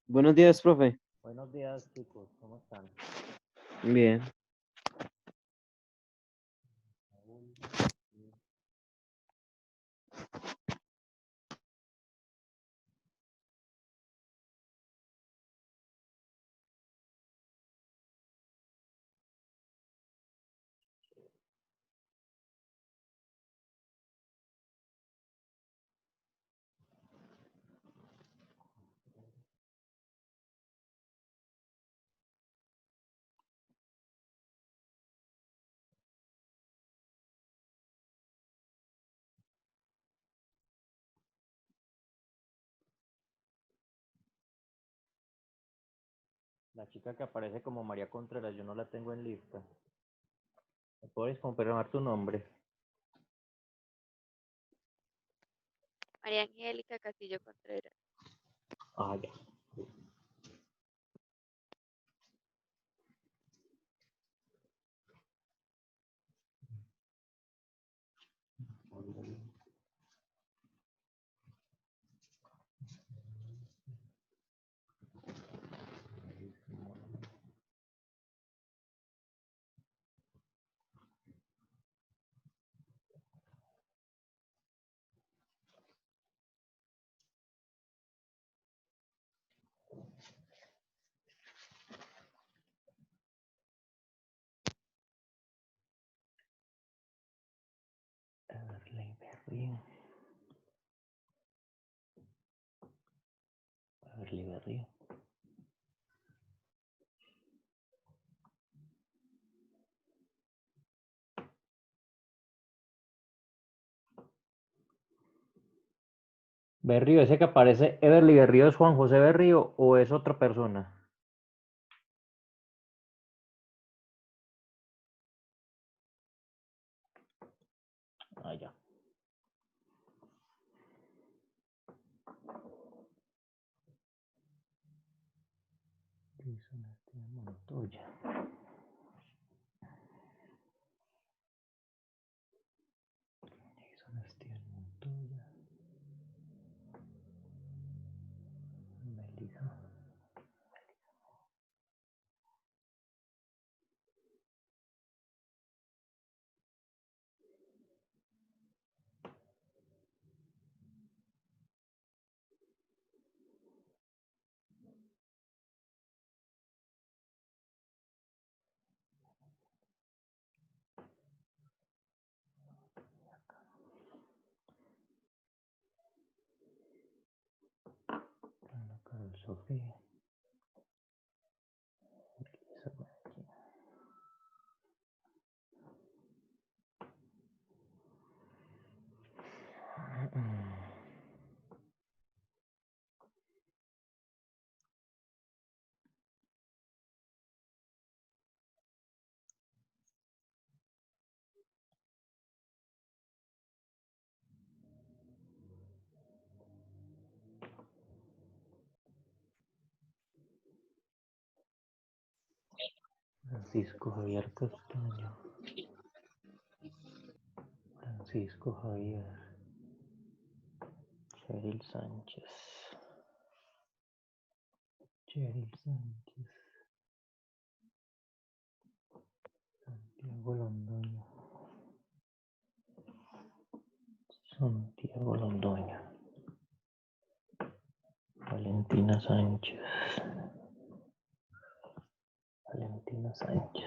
Buenos días, profe. Buenos días, chicos, ¿cómo están? Bien. La chica que aparece como María Contreras, yo no la tengo en lista. ¿Me puedes confirmar tu nombre? María Angélica Castillo Contreras. Ah, ya. Everly Berrío. Everly Berrío. Berrío, ese que aparece, Everly Berrío, ¿es Juan José Berrío o es otra persona? Ah, ya. Jason Esteban Montoya. Jason Esteban Montoya. Melissa. Ana Carol Sofía. Francisco Javier Castaño. Francisco Javier. Cheryl Sánchez. Cheryl Sánchez. Santiago Londoño. Santiago Londoño. Valentina Sánchez. Valentina Sánchez.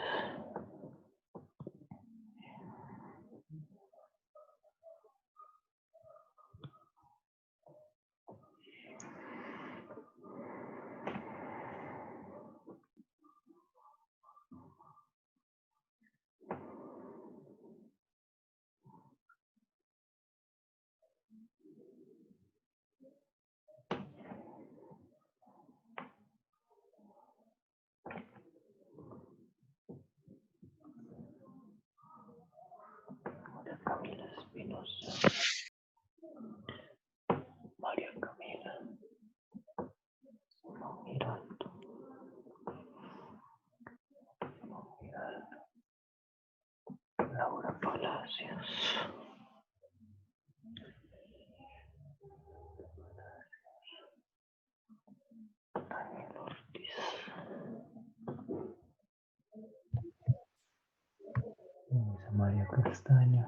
Castaño.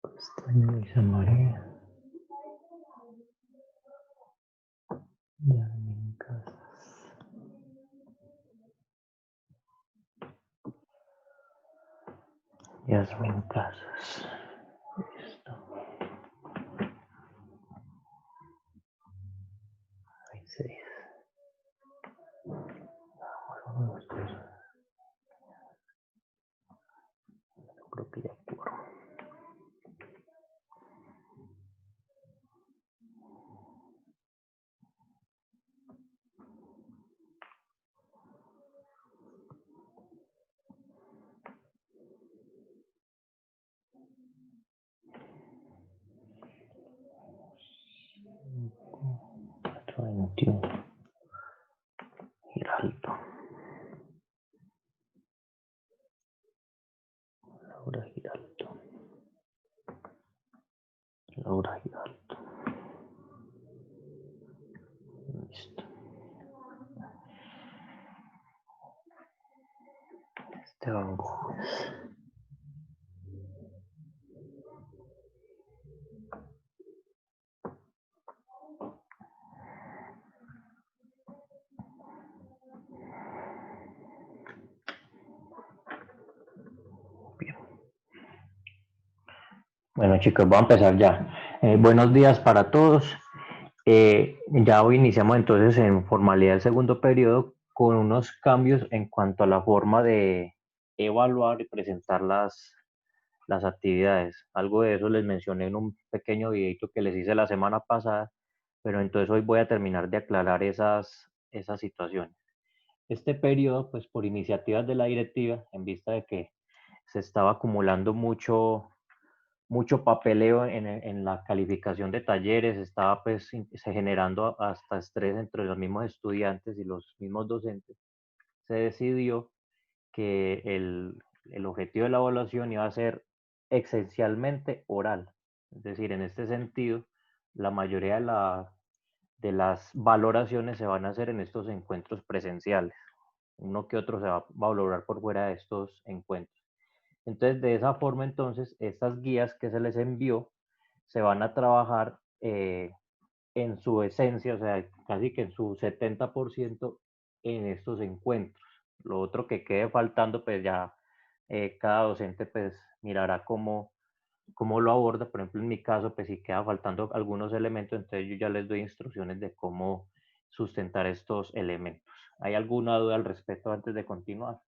Castaño, Luisa María. Yasmin Casas. Yasmin Casas. Listo. Hay 6. Creo que ya apuro. Cuatro 21. Giraldo. Laura Giraldo. Laura Giraldo. Listo. Esteban Gómez. Bien. Bueno, chicos, voy a empezar ya. Buenos días para todos. Ya hoy iniciamos entonces en formalidad el segundo periodo con unos cambios en cuanto a la forma de evaluar y presentar las actividades. Algo de eso les mencioné en un pequeño videito que les hice la semana pasada, pero entonces hoy voy a terminar de aclarar esas situaciones. Este periodo, pues por iniciativas de la directiva, en vista de que se estaba acumulando mucho papeleo en la calificación de talleres, estaba pues se generando hasta estrés entre los mismos estudiantes y los mismos docentes, se decidió que el objetivo de la evaluación iba a ser esencialmente oral. Es decir, en este sentido, la mayoría de las valoraciones se van a hacer en estos encuentros presenciales. Uno que otro se va a valorar por fuera de estos encuentros. Entonces, de esa forma, entonces, estas guías que se les envió se van a trabajar en su esencia, o sea, casi que en su 70% en estos encuentros. Lo otro que quede faltando, pues ya cada docente pues mirará cómo lo aborda. Por ejemplo, en mi caso, pues si queda faltando algunos elementos, entonces yo ya les doy instrucciones de cómo sustentar estos elementos. ¿Hay alguna duda al respecto antes de continuar?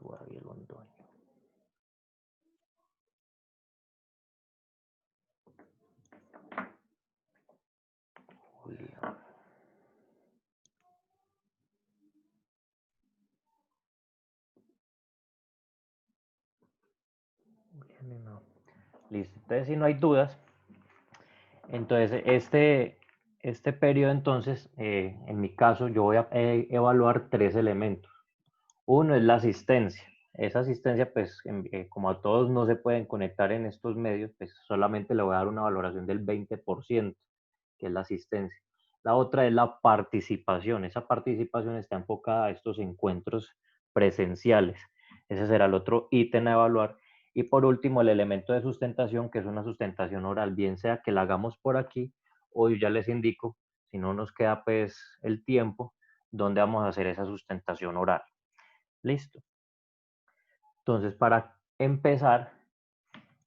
Gabriel Londoño. Julián. No. Listo. Entonces, si no hay dudas, entonces este periodo, entonces, en mi caso, yo voy a evaluar 3 elementos. Uno es la asistencia. Esa asistencia, pues, como a todos no se pueden conectar en estos medios, pues solamente le voy a dar una valoración del 20%, que es la asistencia. La otra es la participación. Esa participación está enfocada a estos encuentros presenciales. Ese será el otro ítem a evaluar. Y por último, el elemento de sustentación, que es una sustentación oral, bien sea que la hagamos por aquí, o yo ya les indico, si no nos queda pues el tiempo, donde vamos a hacer esa sustentación oral. Listo. Entonces, para empezar,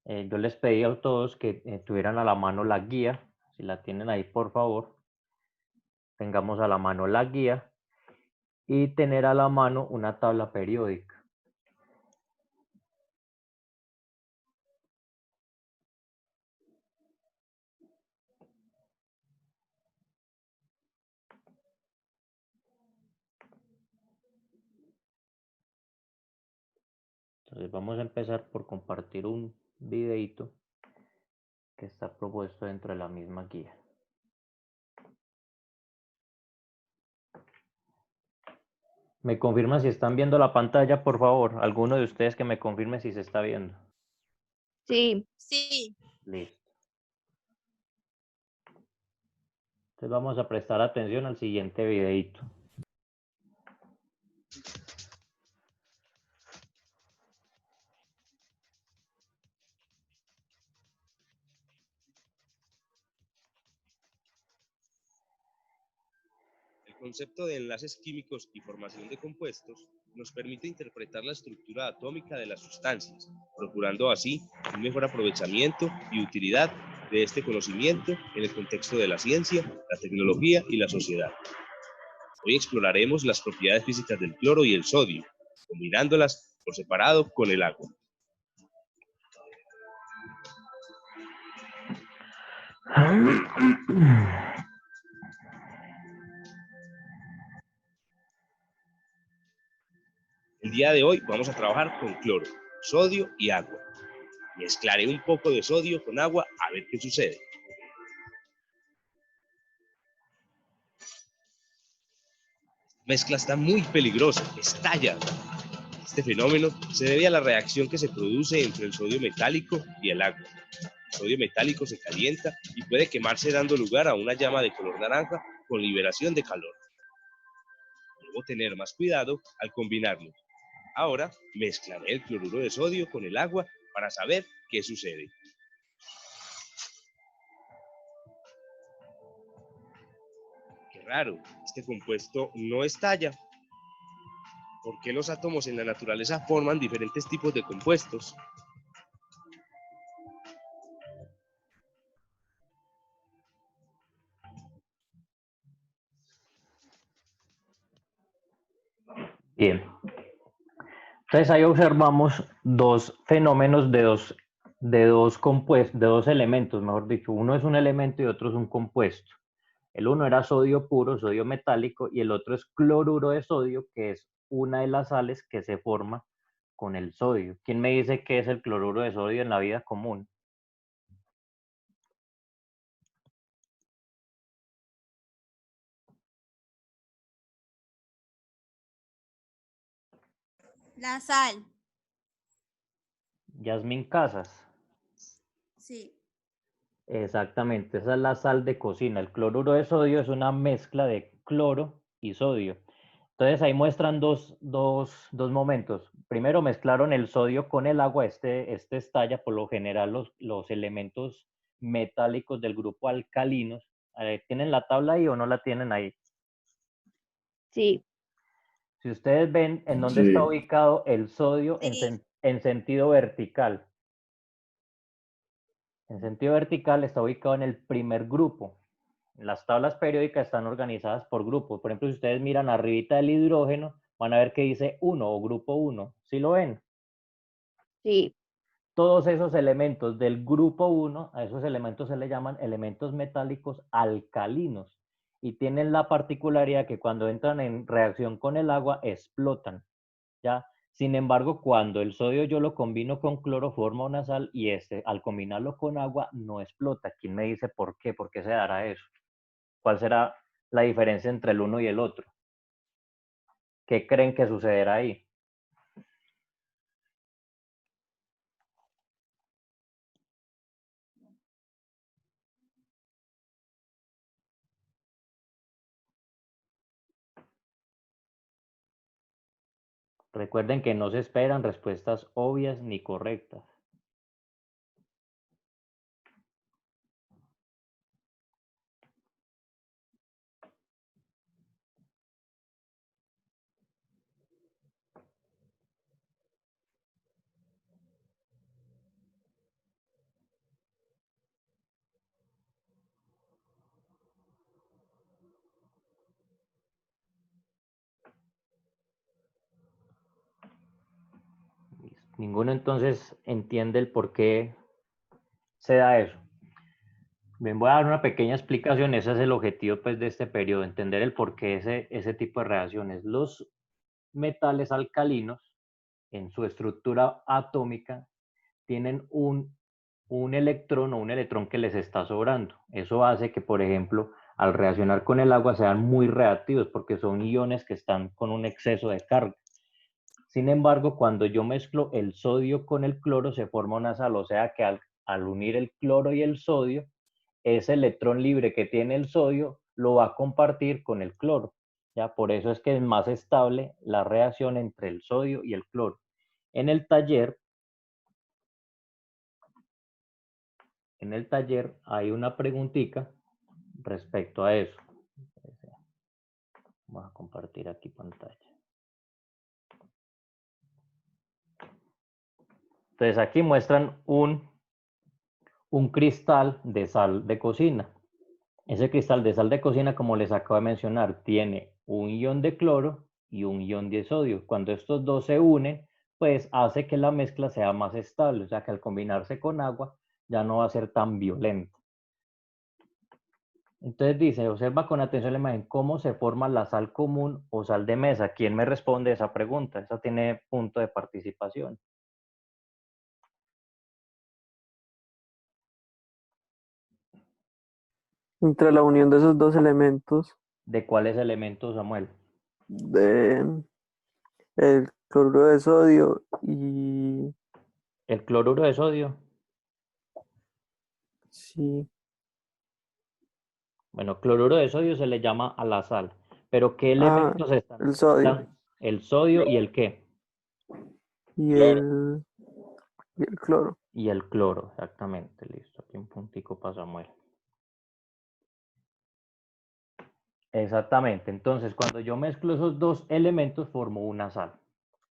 yo les pedí a todos que tuvieran a la mano la guía. Si la tienen ahí, por favor, tengamos a la mano la guía y tener a la mano una tabla periódica. Entonces vamos a empezar por compartir un videito que está propuesto dentro de la misma guía. ¿Me confirman si están viendo la pantalla, por favor? Alguno de ustedes que me confirme si se está viendo. Sí. Sí. Listo. Entonces vamos a prestar atención al siguiente videito. El concepto de enlaces químicos y formación de compuestos nos permite interpretar la estructura atómica de las sustancias, procurando así un mejor aprovechamiento y utilidad de este conocimiento en el contexto de la ciencia, la tecnología y la sociedad. Hoy exploraremos las propiedades físicas del cloro y el sodio, combinándolas por separado con el agua. El día de hoy vamos a trabajar con cloro, sodio y agua. Mezclaré un poco de sodio con agua a ver qué sucede. La mezcla está muy peligrosa, estalla. Este fenómeno se debe a la reacción que se produce entre el sodio metálico y el agua. El sodio metálico se calienta y puede quemarse dando lugar a una llama de color naranja con liberación de calor. Debo tener más cuidado al combinarlo. Ahora mezclaré el cloruro de sodio con el agua para saber qué sucede. Qué raro, este compuesto no estalla. ¿Por qué los átomos en la naturaleza forman diferentes tipos de compuestos? Bien. Entonces ahí observamos dos fenómenos de dos elementos, mejor dicho. Uno es un elemento y otro es un compuesto. El uno era sodio puro, sodio metálico, y el otro es cloruro de sodio, que es una de las sales que se forma con el sodio. ¿Quién me dice qué es el cloruro de sodio en la vida común? La sal. Yasmín Casas. Sí. Exactamente, esa es la sal de cocina. El cloruro de sodio es una mezcla de cloro y sodio. Entonces ahí muestran dos momentos. Primero mezclaron el sodio con el agua, este estalla, por lo general los elementos metálicos del grupo alcalinos. ¿Tienen la tabla ahí o no la tienen ahí? Sí, Si ustedes ven en dónde está ubicado el sodio Sí. en sentido vertical. En sentido vertical está ubicado en el primer grupo. Las tablas periódicas están organizadas por grupos. Por ejemplo, si ustedes miran arribita del hidrógeno, van a ver que dice 1 o grupo 1. ¿Sí lo ven? sí. Todos esos elementos del grupo 1, a esos elementos se le llaman elementos metálicos alcalinos y tienen la particularidad que cuando entran en reacción con el agua explotan, ¿ya? Sin embargo, cuando el sodio yo lo combino con cloro forma una sal y al combinarlo con agua no explota. ¿Quién me dice por qué? ¿Por qué se dará eso? ¿Cuál será la diferencia entre el uno y el otro? ¿Qué creen que sucederá ahí? Recuerden que no se esperan respuestas obvias ni correctas. Ninguno entonces entiende el por qué se da eso. Bien, voy a dar una pequeña explicación. Ese es el objetivo pues, de este periodo, entender el por qué ese tipo de reacciones. Los metales alcalinos, en su estructura atómica, tienen un electrón o un electrón que les está sobrando. Eso hace que, por ejemplo, al reaccionar con el agua sean muy reactivos porque son iones que están con un exceso de carga. Sin embargo, cuando yo mezclo el sodio con el cloro se forma una sal, o sea que al unir el cloro y el sodio, ese electrón libre que tiene el sodio lo va a compartir con el cloro. ¿Ya? Por eso es que es más estable la reacción entre el sodio y el cloro. En el taller hay una preguntita respecto a eso. Vamos a compartir aquí pantalla. Entonces aquí muestran un cristal de sal de cocina. Ese cristal de sal de cocina, como les acabo de mencionar, tiene un ion de cloro y un ion de sodio. Cuando estos dos se unen, pues hace que la mezcla sea más estable, o sea que al combinarse con agua ya no va a ser tan violenta. Entonces dice, observa con atención la imagen cómo se forma la sal común o sal de mesa. ¿Quién me responde esa pregunta? Esa tiene punto de participación. Entre la unión de esos dos elementos, ¿De cuáles elementos, Samuel? de el cloruro de sodio y El cloruro de sodio. sí, Bueno, cloruro de sodio se le llama a la sal. ¿Pero qué ah, elementos están? el sodio Están el sodio y el qué. y Cloro. el cloro. Y el cloro, exactamente. Listo, aquí un puntico para Samuel. Exactamente. Entonces, cuando yo mezclo esos dos elementos, formo una sal.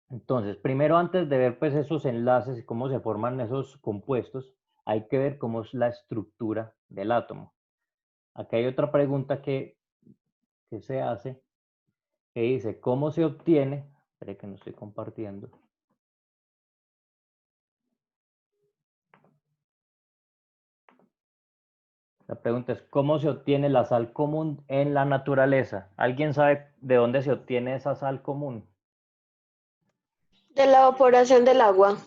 Entonces, primero, antes de ver pues esos enlaces y cómo se forman esos compuestos, hay que ver cómo es la estructura del átomo. Aquí hay otra pregunta que se hace, que dice, ¿cómo se obtiene? Espere que no estoy compartiendo. La pregunta es, ¿cómo se obtiene la sal común en la naturaleza? ¿Alguien sabe de dónde se obtiene esa sal común? De la evaporación del agua.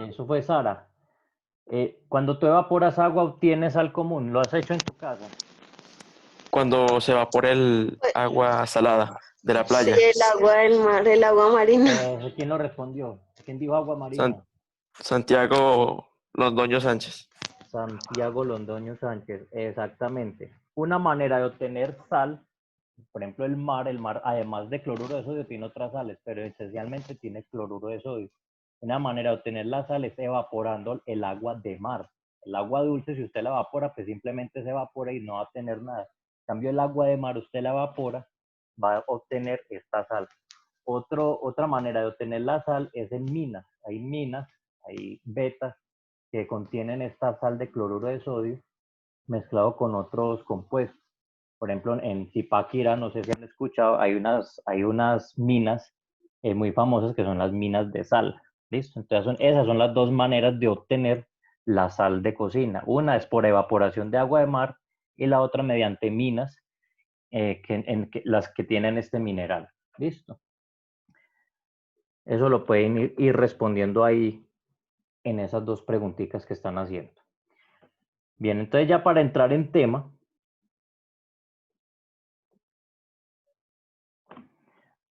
Eso fue Sara. Cuando tú evaporas agua, obtienes sal común. ¿Lo has hecho en tu casa? Cuando se evapora el agua salada de la Sí, playa. el agua del mar, el agua marina. ¿Quién lo respondió? ¿Quién dijo agua marina? Santiago Londoño Sánchez. Santiago Londoño Sánchez, exactamente. Una manera de obtener sal, por ejemplo el mar, además de cloruro de sodio tiene otras sales, pero esencialmente tiene cloruro de sodio. Una manera de obtener la sal es evaporando el agua de mar. El agua dulce, si usted la evapora, pues simplemente se evapora y no va a tener nada. En cambio, el agua de mar, usted la evapora, va a obtener esta sal. Otra manera de obtener la sal es en minas. Hay vetas que contienen esta sal de cloruro de sodio mezclado con otros compuestos. Por ejemplo, en Zipaquirá, no sé si han escuchado, hay unas minas muy famosas que son las minas de sal. ¿Listo? Entonces, esas son las dos maneras de obtener la sal de cocina. Una es por evaporación de agua de mar y la otra mediante minas, las que tienen este mineral. ¿Listo? Eso lo pueden ir respondiendo ahí en esas dos preguntitas que están haciendo. Bien, entonces ya para entrar en tema,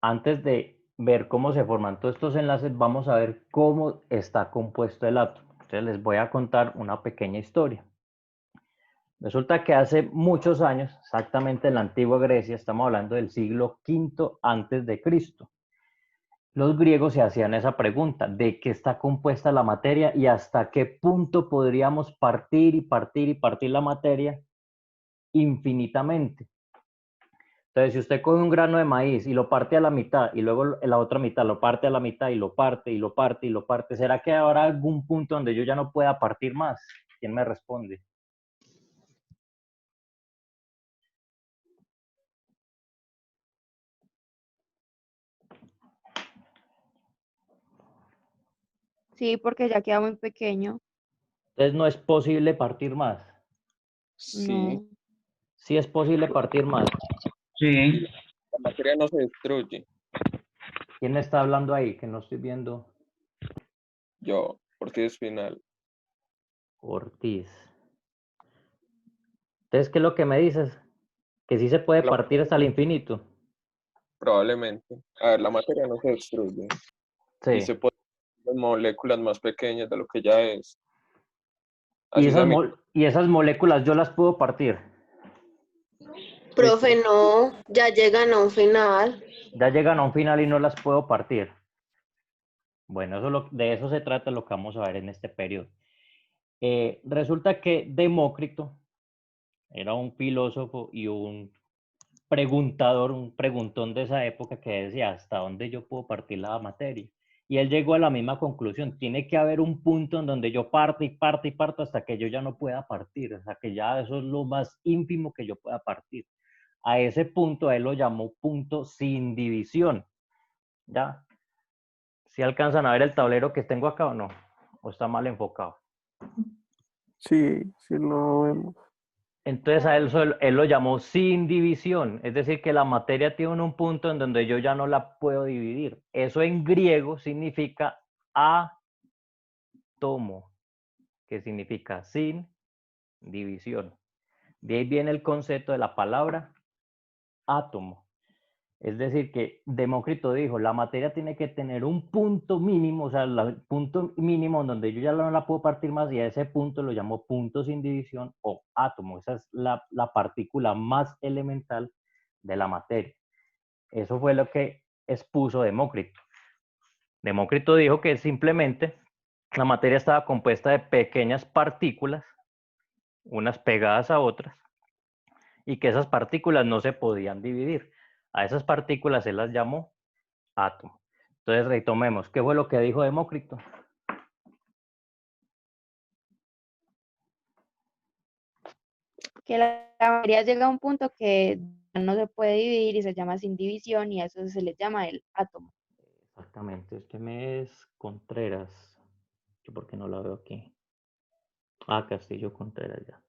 antes de ver cómo se forman todos estos enlaces, vamos a ver cómo está compuesto el átomo. Entonces les voy a contar una pequeña historia. Resulta que hace muchos años, exactamente en la antigua Grecia, estamos hablando del siglo V antes de Cristo, los griegos se hacían esa pregunta, ¿de qué está compuesta la materia y hasta qué punto podríamos partir y partir y partir la materia infinitamente? Entonces, si usted coge un grano de maíz y lo parte a la mitad y luego la otra mitad lo parte a la mitad y lo parte y lo parte y lo parte, ¿será que habrá algún punto donde yo ya no pueda partir más? ¿Quién me responde? Sí, porque ya queda muy pequeño. Entonces, no es posible partir más. Sí. No. Sí es posible partir más. Sí, La materia no se destruye. ¿Quién me está hablando ahí? Que no estoy viendo. Yo, porque es final. Ortiz. Entonces, ¿qué es lo que me dices? Que sí se puede partir hasta el infinito. Probablemente. A ver, la materia no se destruye. Y Sí. se puede hacer moléculas más pequeñas de lo que ya es. Y Así sea esas moléculas yo las puedo partir. Profe, no, ya llegan a un final. Ya llegan a un final y no las puedo partir. Bueno, de eso se trata lo que vamos a ver en este periodo. Resulta que Demócrito era un filósofo y un preguntador, un preguntón de esa época que decía, ¿hasta dónde yo puedo partir la materia? Y él llegó a la misma conclusión, tiene que haber un punto en donde yo parto y parto y parto hasta que yo ya no pueda partir, hasta que ya eso es lo más ínfimo que yo pueda partir. A ese punto él lo llamó punto sin división. ¿Ya? ¿Si alcanzan a ver el tablero que tengo acá o no? ¿O está mal enfocado? Sí, sí lo vemos. Entonces él lo llamó sin división, es decir, que la materia tiene un punto en donde yo ya no la puedo dividir. Eso en griego significa átomo, que significa sin división. De ahí viene el concepto de la palabra átomo. Es decir, que Demócrito dijo, la materia tiene que tener un punto mínimo, o sea, el punto mínimo donde yo ya no la puedo partir más y a ese punto lo llamo punto sin división o átomo. Esa es la partícula más elemental de la materia. Eso fue lo que expuso Demócrito. Demócrito dijo que simplemente la materia estaba compuesta de pequeñas partículas, unas pegadas a otras, y que esas partículas no se podían dividir. A esas partículas se las llamó átomo. Entonces retomemos, ¿qué fue lo que dijo Demócrito? Que la materia llega a un punto que no se puede dividir y se llama sin división y a eso se le llama el átomo. Exactamente, este mes Contreras. ¿Yo por qué no la veo aquí? Ah, Castillo Contreras ya.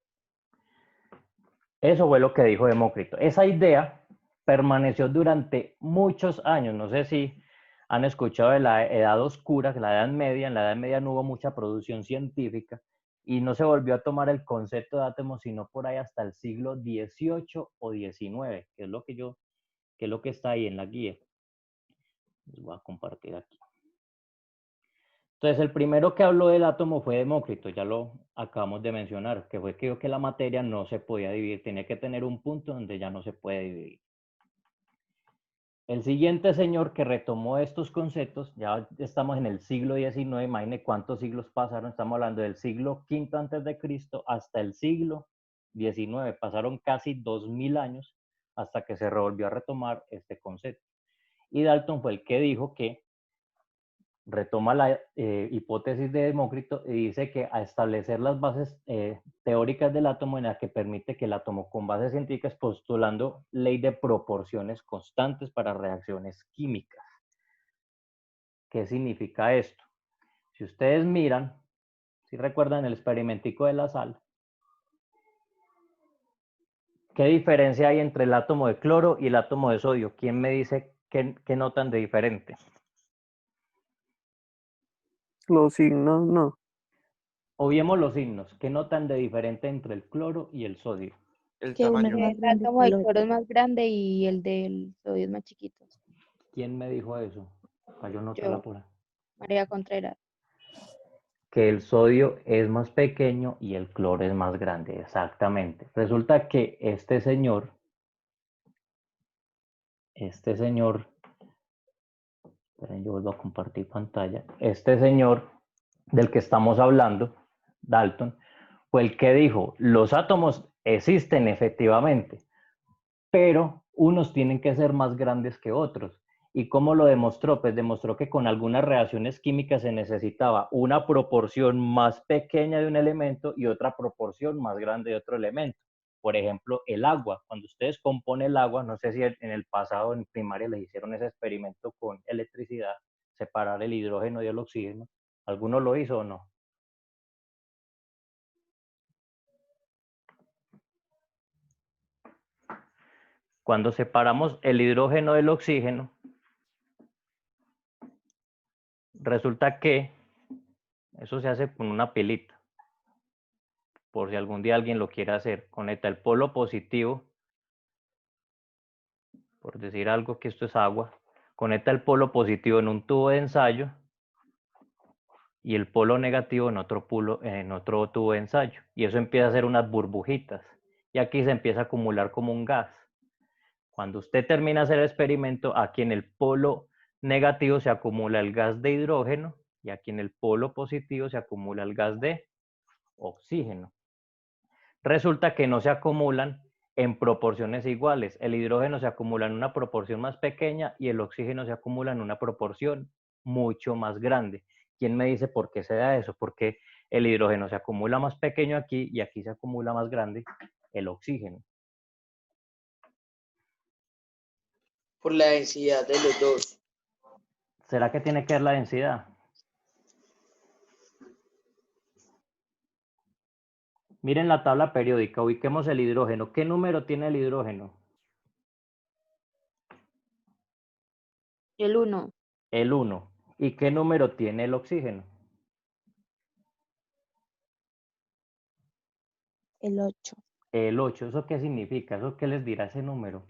Eso fue lo que dijo Demócrito. Esa idea permaneció durante muchos años. No sé si han escuchado de la Edad Oscura, la Edad Media. En la Edad Media no hubo mucha producción científica y no se volvió a tomar el concepto de átomos sino por ahí hasta el siglo XVIII o XIX, que es lo que está ahí en la guía. Les voy a compartir aquí. Entonces, el primero que habló del átomo fue Demócrito, ya lo acabamos de mencionar, que fue que dijo que la materia no se podía dividir, tenía que tener un punto donde ya no se puede dividir. El siguiente señor que retomó estos conceptos, ya estamos en el siglo XIX, imagine cuántos siglos pasaron, estamos hablando del siglo V antes de Cristo hasta el siglo XIX, pasaron casi 2000 años hasta que se volvió a retomar este concepto. Y Dalton fue el que dijo que retoma la hipótesis de Demócrito y dice que a establecer las bases teóricas del átomo en la que permite que el átomo con bases científicas postulando ley de proporciones constantes para reacciones químicas. ¿Qué significa esto? Si ustedes miran, si recuerdan el experimentico de la sal, ¿qué diferencia hay entre el átomo de cloro y el átomo de sodio? ¿Quién me dice qué notan de diferente? Los signos, no. Obviemos los signos. ¿Qué notan de diferente entre el cloro y el sodio? El Que uno es tamaño. más El grande átomo que el del cloro es otro. más grande y el del sodio es más chiquito. ¿Quién me dijo eso? Para yo notarla Yo, por ahí. María Contreras. Que el sodio es más pequeño y el cloro es más grande, exactamente. Resulta que este señor, esperen, yo vuelvo a compartir pantalla, este señor del que estamos hablando, Dalton, fue el que dijo, los átomos existen efectivamente, pero unos tienen que ser más grandes que otros. ¿Y cómo lo demostró? Pues demostró que con algunas reacciones químicas se necesitaba una proporción más pequeña de un elemento y otra proporción más grande de otro elemento. Por ejemplo, el agua. Cuando ustedes componen el agua, no sé si en el pasado en primaria les hicieron ese experimento con electricidad, separar el hidrógeno y el oxígeno. ¿Alguno lo hizo o no? Cuando separamos el hidrógeno del oxígeno, resulta que eso se hace con una pilita. Por si algún día alguien lo quiere hacer, conecta el polo positivo, por decir algo que esto es agua, conecta el polo positivo en un tubo de ensayo y el polo negativo en otro tubo de ensayo. Y eso empieza a hacer unas burbujitas. Y aquí se empieza a acumular como un gas. Cuando usted termina de hacer el experimento, aquí en el polo negativo se acumula el gas de hidrógeno y aquí en el polo positivo se acumula el gas de oxígeno. Resulta que no se acumulan en proporciones iguales. El hidrógeno se acumula en una proporción más pequeña y el oxígeno se acumula en una proporción mucho más grande. ¿Quién me dice por qué se da eso? Porque el hidrógeno se acumula más pequeño aquí y aquí se acumula más grande el oxígeno. Por la densidad de los dos. ¿Será que tiene que ver la densidad? Miren la tabla periódica, ubiquemos el hidrógeno. ¿Qué número tiene el hidrógeno? El 1. El 1. ¿Y qué número tiene el oxígeno? El 8. El 8. ¿Eso qué significa? ¿Eso qué les dirá ese número?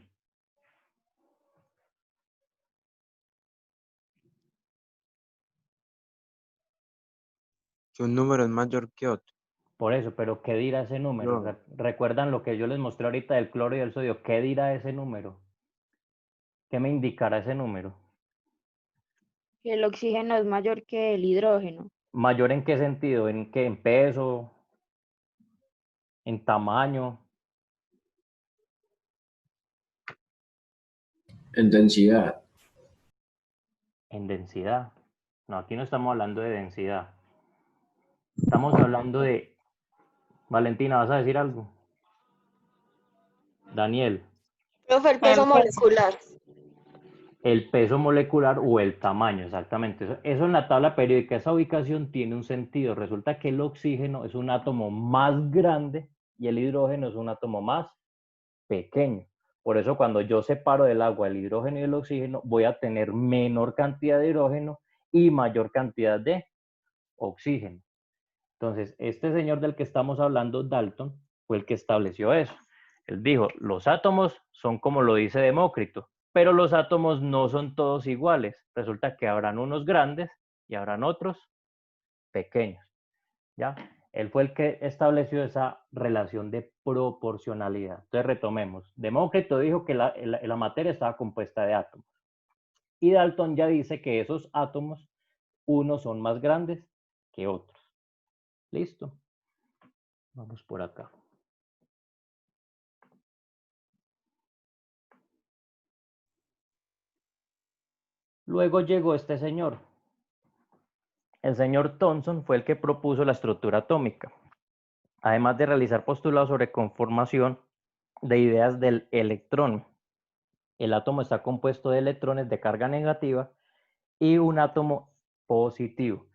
Que un número es mayor que otro. Por eso, pero ¿qué dirá ese número? No. ¿Recuerdan lo que yo les mostré ahorita del cloro y del sodio? ¿Qué dirá ese número? ¿Qué me indicará ese número? Que el oxígeno es mayor que el hidrógeno. ¿Mayor en qué sentido? ¿En qué? ¿En peso? ¿En tamaño? En densidad. ¿En densidad? No, aquí no estamos hablando de densidad. Estamos hablando de... Valentina, ¿vas a decir algo? Daniel. Profe, el peso molecular. El peso molecular o el tamaño, exactamente. Eso en la tabla periódica, esa ubicación tiene un sentido. Resulta que el oxígeno es un átomo más grande y el hidrógeno es un átomo más pequeño. Por eso cuando yo separo del agua el hidrógeno y el oxígeno, voy a tener menor cantidad de hidrógeno y mayor cantidad de oxígeno. Entonces, este señor del que estamos hablando, Dalton, fue el que estableció eso. Él dijo, los átomos son como lo dice Demócrito, pero los átomos no son todos iguales. Resulta que habrán unos grandes y habrán otros pequeños. ¿Ya? Él fue el que estableció esa relación de proporcionalidad. Entonces retomemos. Demócrito dijo que la materia estaba compuesta de átomos. Y Dalton ya dice que esos átomos, unos son más grandes que otros. ¿Listo? Vamos por acá. Luego llegó este señor. El señor Thomson fue el que propuso la estructura atómica, además de realizar postulados sobre conformación de ideas del electrón. El átomo está compuesto de electrones de carga negativa y un átomo positivo.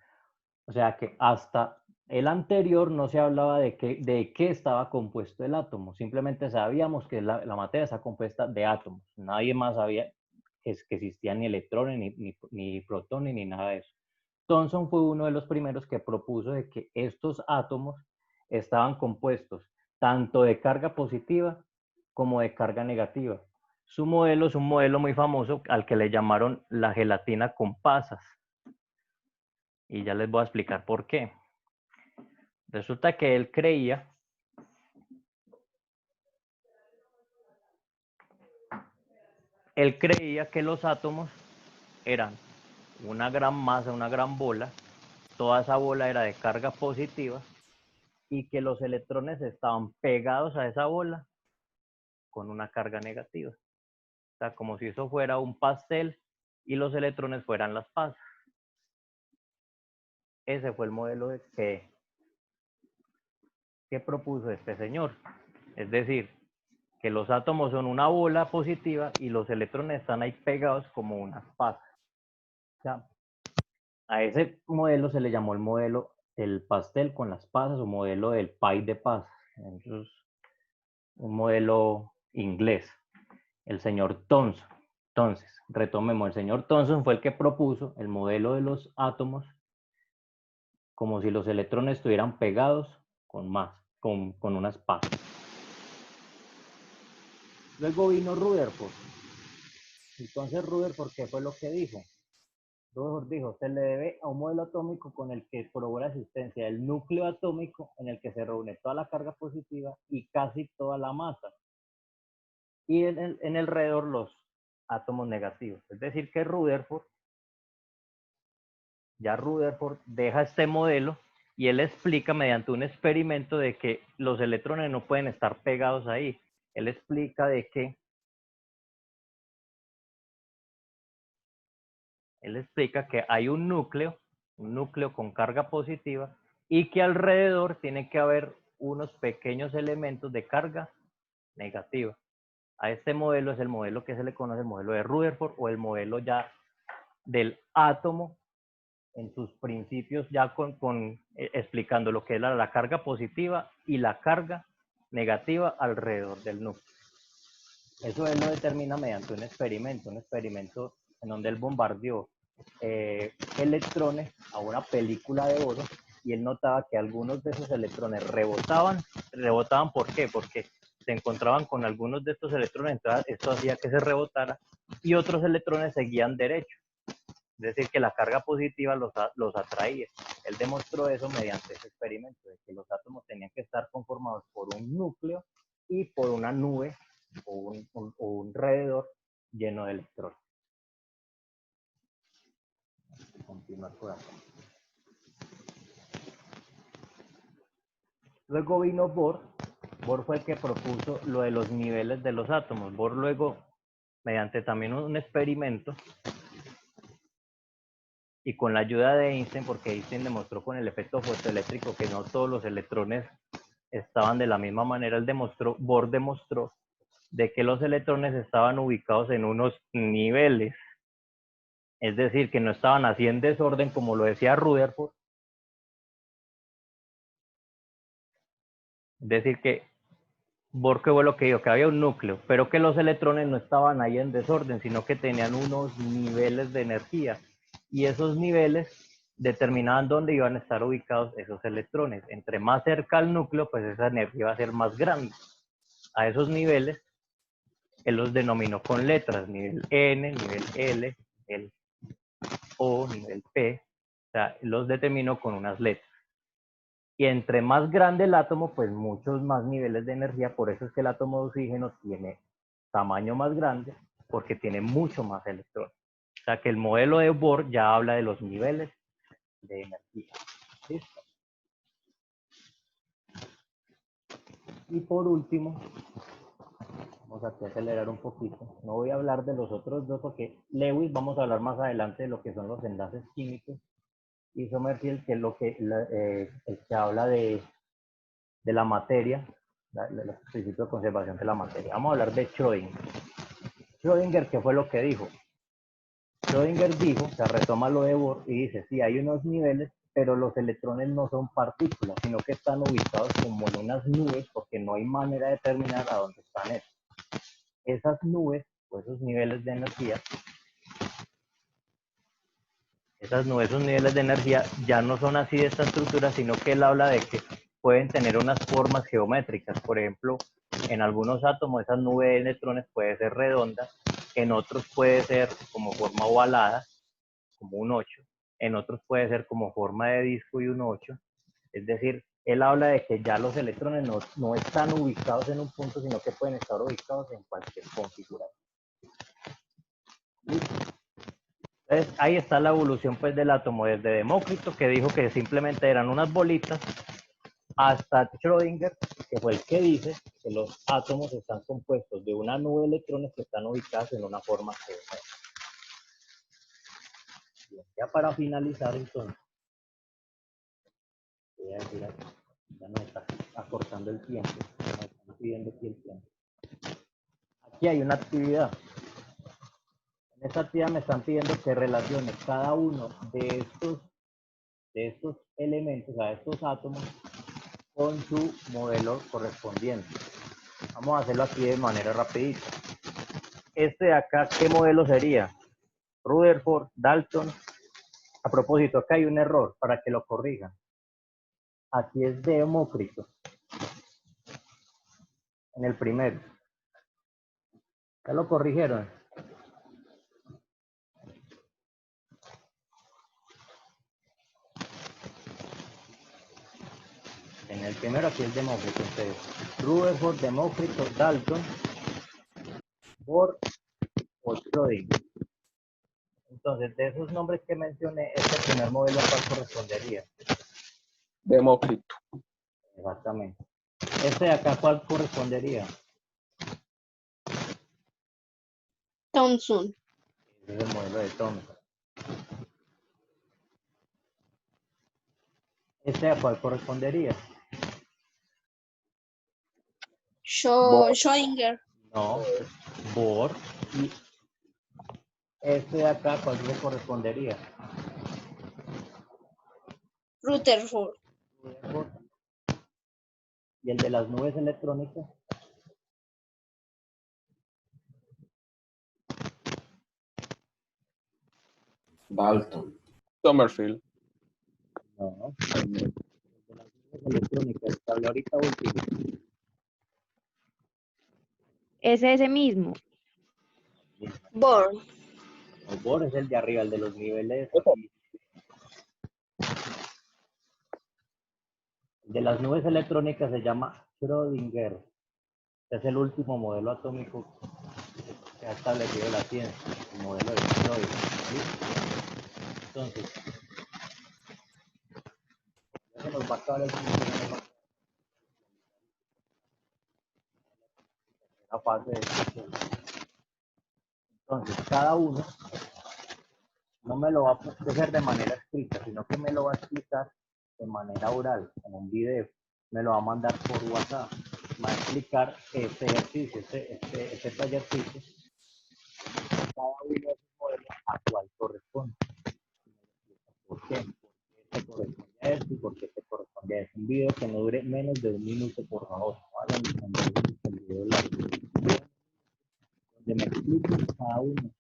O sea que hasta el anterior no se hablaba de qué estaba compuesto el átomo. Simplemente sabíamos que la materia está compuesta de átomos. Nadie más sabía que existían ni electrones, ni protones, ni nada de eso. Thomson fue uno de los primeros que propuso de que estos átomos estaban compuestos tanto de carga positiva como de carga negativa. Su modelo es un modelo muy famoso al que le llamaron la gelatina con pasas. Y ya les voy a explicar por qué. Resulta que él creía que los átomos eran una gran masa, una gran bola. Toda esa bola era de carga positiva y que los electrones estaban pegados a esa bola con una carga negativa. O sea, como si eso fuera un pastel y los electrones fueran las pasas. Ese fue el modelo que propuso este señor. Es decir, que los átomos son una bola positiva y los electrones están ahí pegados como unas pasas. O sea, a ese modelo se le llamó el modelo del pastel con las pasas o modelo del pie de pasas. Eso es un modelo inglés, el señor Thomson. Entonces, retomemos, el señor Thomson fue el que propuso el modelo de los átomos como si los electrones estuvieran pegados con unas pasas. Luego vino Rutherford. Entonces Rutherford, ¿qué fue lo que dijo? Rutherford dijo, se le debe a un modelo atómico con el que probó la existencia del núcleo atómico en el que se reúne toda la carga positiva y casi toda la masa. y en el alrededor los átomos negativos. Es decir, que Rutherford deja este modelo y él explica mediante un experimento de que los electrones no pueden estar pegados ahí. Él explica de que hay un núcleo con carga positiva y que alrededor tiene que haber unos pequeños elementos de carga negativa. A este modelo es el modelo que se le conoce el modelo de Rutherford o el modelo ya del átomo en sus principios, ya explicando lo que es la carga positiva y la carga negativa alrededor del núcleo. Eso él lo determina mediante un experimento en donde él bombardeó electrones a una película de oro y él notaba que algunos de esos electrones rebotaban. ¿Por qué? Porque se encontraban con algunos de estos electrones, entonces esto hacía que se rebotara y otros electrones seguían derecho. Es decir, que la carga positiva los atraía. Él demostró eso mediante ese experimento, de que los átomos tenían que estar conformados por un núcleo y por una nube o un alrededor lleno de electrones. Continuar por acá. Luego vino Bohr. Bohr fue el que propuso lo de los niveles de los átomos. Bohr luego, mediante también un experimento, y con la ayuda de Einstein, porque Einstein demostró con el efecto fotoeléctrico que no todos los electrones estaban de la misma manera, Bohr demostró de que los electrones estaban ubicados en unos niveles, es decir, que no estaban así en desorden como lo decía Rutherford. Es decir, que Bohr, que fue lo que dijo, que había un núcleo, pero que los electrones no estaban ahí en desorden, sino que tenían unos niveles de energía. Y esos niveles determinaban dónde iban a estar ubicados esos electrones. Entre más cerca al núcleo, pues esa energía va a ser más grande. A esos niveles, él los denominó con letras, nivel N, nivel L, nivel O, nivel P. O sea, los determinó con unas letras. Y entre más grande el átomo, pues muchos más niveles de energía. Por eso es que el átomo de oxígeno tiene tamaño más grande, porque tiene mucho más electrones. O sea que el modelo de Bohr ya habla de los niveles de energía. ¿Listo? Y por último, vamos a acelerar un poquito. No voy a hablar de los otros dos porque Lewis vamos a hablar más adelante de lo que son los enlaces químicos. Y Sommerfeld, que es el que habla de la materia, los principios de conservación de la materia. Vamos a hablar de Schrödinger. Schrödinger, ¿qué fue lo que dijo? Schrödinger dijo, o sea, retoma lo de Bohr y dice, sí, hay unos niveles, pero los electrones no son partículas, sino que están ubicados como en unas nubes, porque no hay manera de determinar a dónde están esas. Esas nubes, o esos niveles de energía, esas nubes, esos niveles de energía ya no son así de esta estructura, sino que él habla de que pueden tener unas formas geométricas. Por ejemplo, en algunos átomos esa nube de electrones puede ser redonda, en otros puede ser como forma ovalada, como un 8, en otros puede ser como forma de disco y un 8. Es decir, él habla de que ya los electrones no están ubicados en un punto, sino que pueden estar ubicados en cualquier configuración. Entonces, ahí está la evolución pues, del átomo, desde Demócrito, que dijo que simplemente eran unas bolitas, hasta Schrödinger, que fue el que dice que los átomos están compuestos de una nube de electrones que están ubicados en una forma geométrica. Ya para finalizar, entonces, voy a decir aquí, ya nos está acortando el tiempo, nos están pidiendo aquí el tiempo. Aquí hay una actividad. En esta actividad me están pidiendo que relacione cada uno de estos elementos, de estos átomos, con su modelo correspondiente. Vamos a hacerlo aquí de manera rapidita. Este de acá, ¿qué modelo sería? Rutherford, Dalton. A propósito, acá hay un error para que lo corrijan. Aquí es Demócrito. En el primero. ¿Ya lo corrigieron? En el primero aquí es Demócrito. Entonces, Rutherford, Demócrito, Dalton. Bohr o Schrödinger. Entonces, de esos nombres que mencioné, este primer modelo, ¿a cuál correspondería? Demócrito. Exactamente. Este de acá, ¿cuál correspondería? Thomson. Ese es el modelo de Thomson. ¿Este de cuál correspondería? Schrödinger. No, Bohr. Y este de acá, ¿cuál le correspondería? Rutherford. Bohr. ¿Y el de las nubes electrónicas? Dalton. Sommerfield. No, el de las nubes electrónicas, que hablé ahorita último. Es ese mismo. Bohr. El Bohr es el de arriba, el de los niveles. El de las nubes electrónicas se llama Schrödinger. Es el último modelo atómico que ha establecido la ciencia, el modelo de Schrödinger. ¿Listo? Entonces, ya se nos va a acabar el tiempo. La fase de entonces, cada uno no me lo va a hacer de manera escrita, sino que me lo va a explicar de manera oral, en un video. Me lo va a mandar por WhatsApp. Me va a explicar este ejercicio, este tallercito. Cada uno de esos modelos a cuál corresponde. ¿Por qué? ¿Por qué te corresponde a esto y por qué te corresponde a esto? Un video que no dure menos de 1 minuto, por favor. ¿Vale? El video largo. Donde me expliquen cada uno.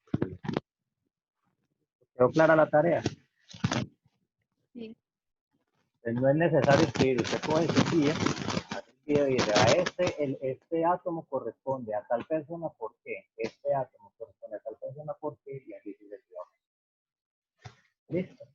¿Quedó clara la tarea? Sí. Entonces, no es necesario escribir. Usted coge su guía, hace el video y dice, este átomo corresponde a tal persona, ¿por qué? Este átomo corresponde a tal persona, ¿por qué? Y así sucesivamente. ¿Listo?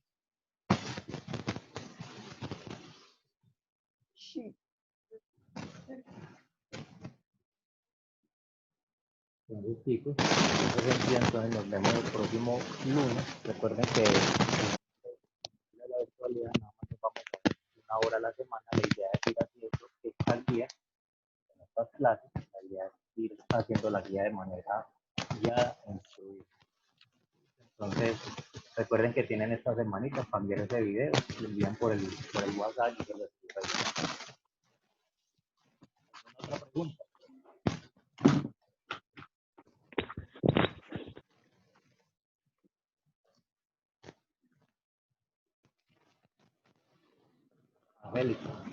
Entonces, chicos, entonces nos vemos el próximo lunes. Recuerden que en la virtualidad nada más nos vamos a ver 1 hora a la semana. La idea es ir haciendo al día en estas clases. La idea es ir haciendo la guía de manera guiada e instruida. Entonces, recuerden que tienen esta semanita para enviar ese video, lo envían por el WhatsApp y se lo explico ahí. ¿Alguna otra pregunta? Angélica.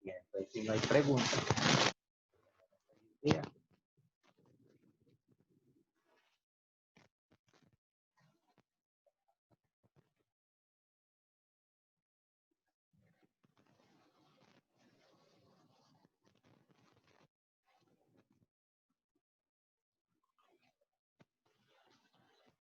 Bien, pues si no hay preguntas, feliz día.